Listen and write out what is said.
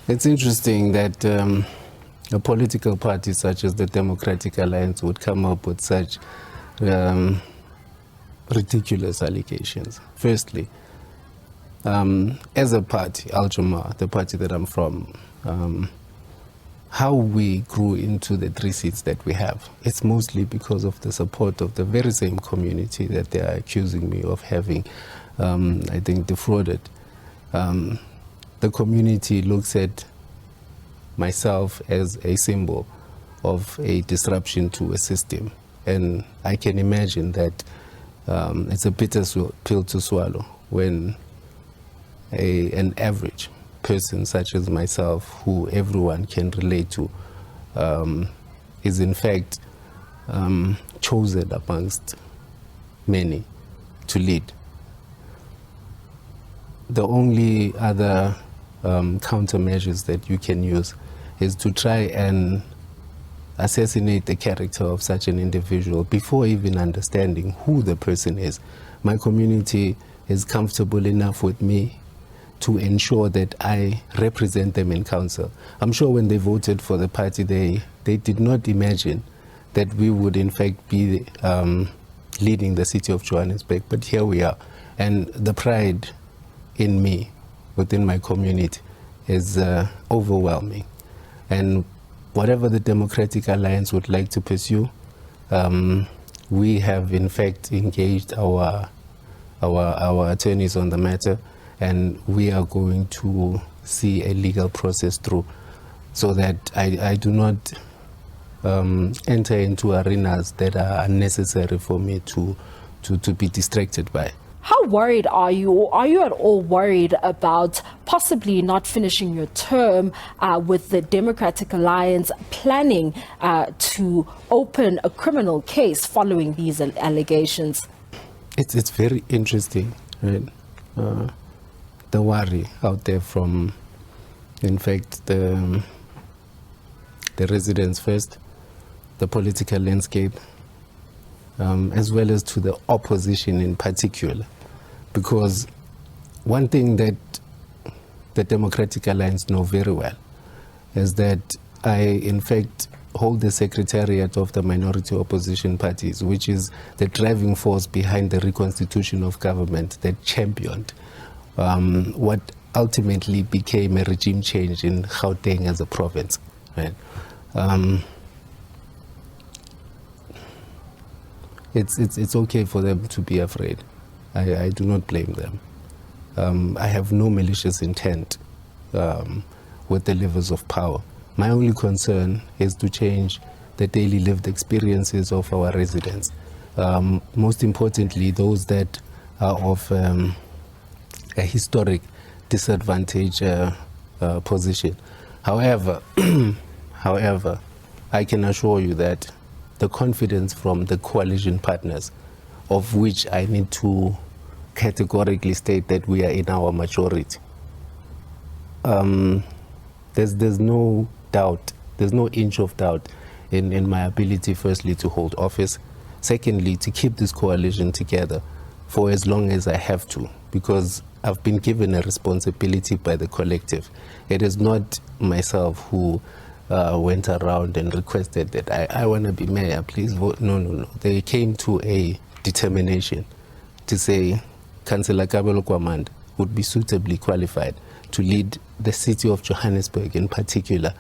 It's interesting that a political party such as the Democratic Alliance would come up with such ridiculous allegations. Firstly, as a party, Al-Jama, the party that I'm from, how we grew into the 3 seats that we have, it's mostly because of the support of the very same community that they are accusing me of having, I think, defrauded. The community looks at myself as a symbol of a disruption to a system. And I can imagine that it's a bitter pill to swallow when an average person such as myself, who everyone can relate to, is in fact chosen amongst many to lead. The only other countermeasures that you can use is to try and assassinate the character of such an individual before even understanding who the person is. My community is comfortable enough with me to ensure that I represent them in council. I'm sure when they voted for the party, they did not imagine that we would in fact be leading the city of Johannesburg, but here we are. And the pride in me, within my community, is overwhelming. And whatever the Democratic Alliance would like to pursue, we have in fact engaged our attorneys on the matter, and we are going to see a legal process through, so that I do not enter into arenas that are unnecessary for me to be distracted by. How worried are you, or are you at all worried about possibly not finishing your term with the Democratic Alliance planning to open a criminal case following these allegations? It's very interesting, right? The worry out there from, in fact, the residents first, the political landscape, as well as to the opposition in particular. Because one thing that the Democratic Alliance know very well is that I, in fact, hold the secretariat of the minority opposition parties, which is the driving force behind the reconstitution of government that championed what ultimately became a regime change in Gauteng as a province. Right? It's okay for them to be afraid. I do not blame them. I have no malicious intent with the levers of power. My only concern is to change the daily lived experiences of our residents. Most importantly, those that are of a historic disadvantage position. However, I can assure you that the confidence from the coalition partners, of which I need to categorically state that we are in our majority. There's no doubt, there's no inch of doubt in my ability, firstly, to hold office. Secondly, to keep this coalition together for as long as I have to, because I've been given a responsibility by the collective. It is not myself who went around and requested that I want to be mayor, please vote. No. They came to a determination to say Councillor Kabelo Gwamanda would be suitably qualified to lead the city of Johannesburg in particular